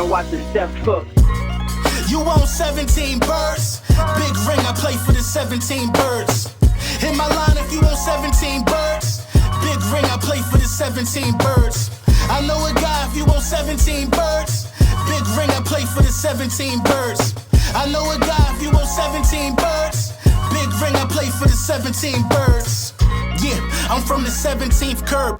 and watch the step cook. You want 17 birds? Big ring, I play for the 17 birds. Hit my line if you want 17 birds. Big ring, I play for the 17 birds. I know a guy if you want 17 birds. Big ring, I play for the 17 birds. I know a guy if you want 17 birds. Big ring, I play for the 17 birds. Yeah, I'm from the 17th curb.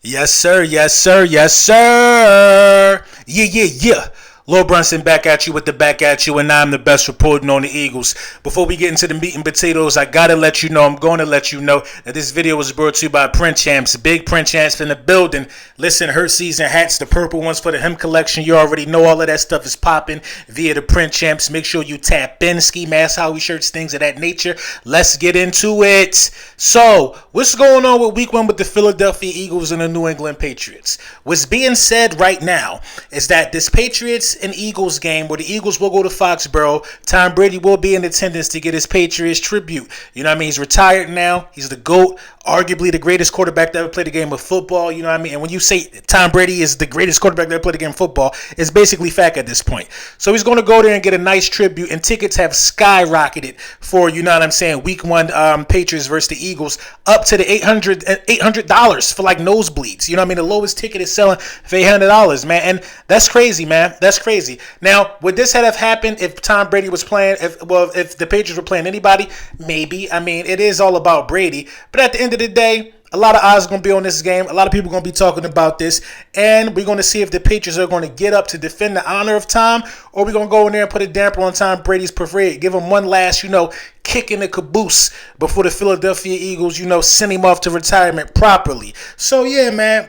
Yes, sir. Yes, sir. Yes, sir. Yeah. Lil Brunson back at you with the back at you, and I'm the best reporting on the Eagles. Before we get into the meat and potatoes, I'm going to let you know that this video was brought to you by Print Champs. Big Print Champs in the building. Listen, her season hats, the purple ones for the him collection. You already know all of that stuff is popping via the Print Champs. Make sure you tap in. Ski mask, Howie shirts, things of that nature. Let's get into it. So, what's going on with week 1 with the Philadelphia Eagles and the New England Patriots? What's being said right now is that this Patriots and Eagles game, where the Eagles will go to Foxborough, Tom Brady will be in attendance to get his Patriots tribute. You know what I mean? He's retired now. He's the GOAT, arguably the greatest quarterback to ever play the game of football. You know what I mean? And when you say Tom Brady is the greatest quarterback to ever play the game of football, it's basically fact at this point. So he's going to go there and get a nice tribute, and tickets have skyrocketed for, you know what I'm saying, week 1 Patriots versus the Eagles, up to the $800 for like nosebleeds. You know what I mean? The lowest ticket is selling for $800, man. And that's crazy, man. That's crazy. Now, would this have happened if Tom Brady was playing, if the Patriots were playing anybody? Maybe. I mean, it is all about Brady. But at the end of the day, a lot of eyes are going to be on this game. A lot of people are going to be talking about this. And we're going to see if the Patriots are going to get up to defend the honor of Tom, or we're going to go in there and put a damper on Tom Brady's parade. Give him one last, kick in the caboose before the Philadelphia Eagles, send him off to retirement properly. So, yeah, man.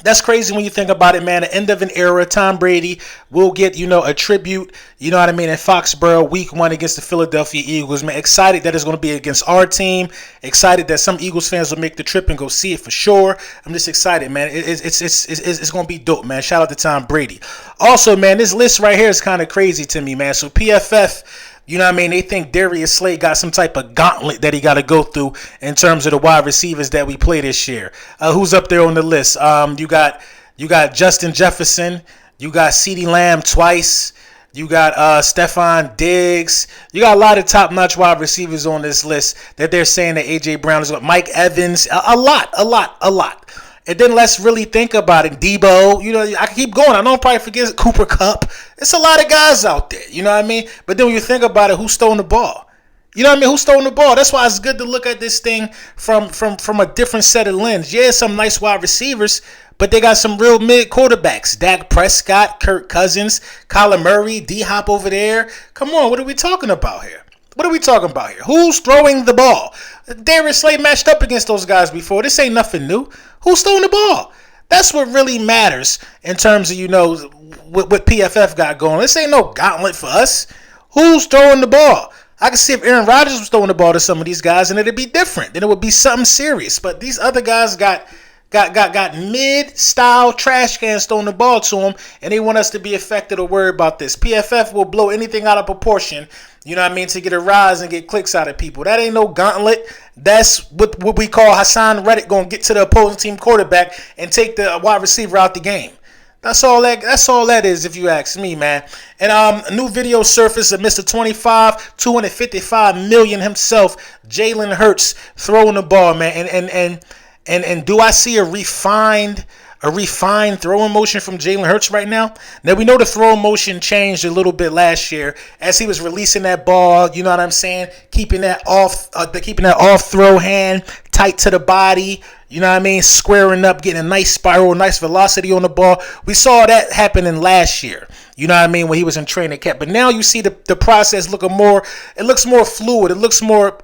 That's crazy when you think about it, man. The end of an era. Tom Brady will get, a tribute, you know what I mean, in Foxborough, week 1 against the Philadelphia Eagles, man. Excited that it's going to be against our team. Excited that some Eagles fans will make the trip and go see it for sure. I'm just excited, man. It's going to be dope, man. Shout out to Tom Brady. Also, man, this list right here is kind of crazy to me, man. So PFF, you know what I mean? They think Darius Slay got some type of gauntlet that he got to go through in terms of the wide receivers that we play this year. Who's up there on the list? You got Justin Jefferson. You got CeeDee Lamb twice. You got Stephon Diggs. You got a lot of top-notch wide receivers on this list that they're saying that A.J. Brown is. Mike Evans. A lot. And then let's really think about it. Debo, I can keep going. I know I'm probably forgetting Cooper Kupp. It's a lot of guys out there, you know what I mean? But then when you think about it, who's stolen the ball? You know what I mean? Who's stolen the ball? That's why it's good to look at this thing from a different set of lens. Yeah, some nice wide receivers, but they got some real mid quarterbacks. Dak Prescott, Kirk Cousins, Kyler Murray, D-Hop over there. Come on, what are we talking about here? Who's throwing the ball? Darius Slay matched up against those guys before. This ain't nothing new. Who's throwing the ball? That's what really matters in terms of, what PFF got going. This ain't no gauntlet for us. Who's throwing the ball? I can see if Aaron Rodgers was throwing the ball to some of these guys, and it'd be different. Then it would be something serious. But these other guys got mid-style trash cans throwing the ball to them, and they want us to be affected or worried about this. PFF will blow anything out of proportion, you know what I mean, to get a rise and get clicks out of people. That ain't no gauntlet. That's what we call Hassan Reddick going to get to the opposing team quarterback and take the wide receiver out the game. That's all that is, if you ask me, man. And a new video surfaced of Mr. 25, 255 million himself, Jalen Hurts, throwing the ball, man. And do I see a refined throwing motion from Jalen Hurts right now? Now, we know the throwing motion changed a little bit last year as he was releasing that ball, you know what I'm saying? Keeping that off throw hand tight to the body, you know what I mean? Squaring up, getting a nice spiral, nice velocity on the ball. We saw that happening last year, you know what I mean, when he was in training camp. But now you see the process looks more fluid. It looks more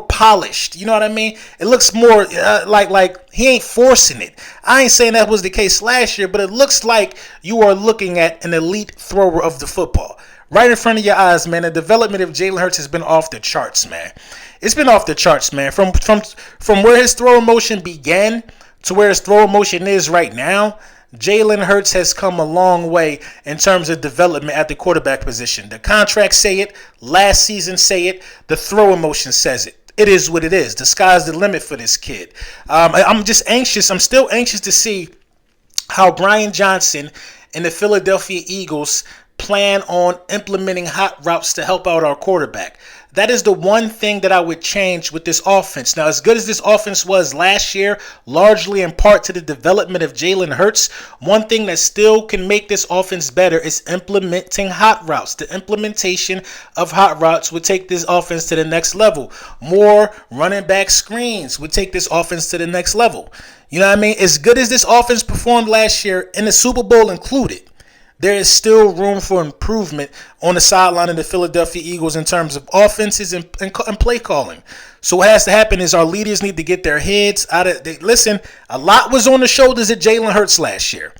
polished, you know what I mean? It looks more like he ain't forcing it. I ain't saying that was the case last year, but it looks like you are looking at an elite thrower of the football right in front of your eyes, man. The development of Jalen Hurts has been off the charts, man. It's been off the charts, man. From where his throwing motion began to where his throwing motion is right now, Jalen Hurts has come a long way in terms of development at the quarterback position. The contracts say it. Last season say it. The throwing motion says it. It is what it is. The sky's the limit for this kid. I'm just anxious. I'm still anxious to see how Brian Johnson and the Philadelphia Eagles plan on implementing hot routes to help out our quarterback. That is the one thing that I would change with this offense. Now, as good as this offense was last year, largely in part to the development of Jalen Hurts, one thing that still can make this offense better is implementing hot routes. The implementation of hot routes would take this offense to the next level. More running back screens would take this offense to the next level. You know what I mean? As good as this offense performed last year, in the Super Bowl included, there is still room for improvement on the sideline of the Philadelphia Eagles in terms of offenses and play calling. So what has to happen is our leaders need to get their heads out of – listen, a lot was on the shoulders of Jalen Hurts last year.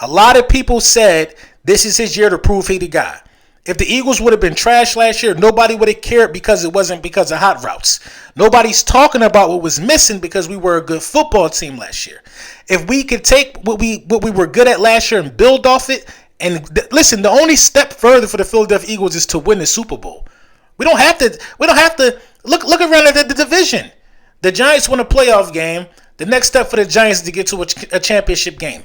A lot of people said this is his year to prove he the guy. If the Eagles would have been trash last year, nobody would have cared because it wasn't because of hot routes. Nobody's talking about what was missing because we were a good football team last year. If we could take what we were good at last year and build off it, and listen, the only step further for the Philadelphia Eagles is to win the Super Bowl. We don't have to look around at the division. The Giants won a playoff game. The next step for the Giants is to get to a championship game.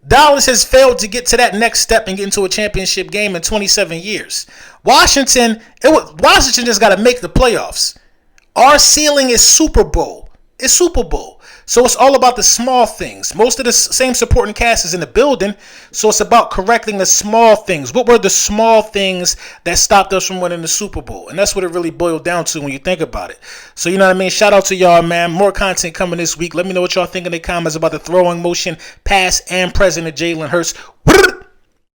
Dallas has failed to get to that next step and get into a championship game in 27 years. Washington just got to make the playoffs. Our ceiling is Super Bowl. It's Super Bowl. So it's all about the small things. Most of the same supporting cast is in the building, so it's about correcting the small things. What were the small things that stopped us from winning the Super Bowl? And that's what it really boiled down to when you think about it. So you know what I mean? Shout out to y'all, man. More content coming this week. Let me know what y'all think in the comments about the throwing motion, past and present of Jalen Hurts.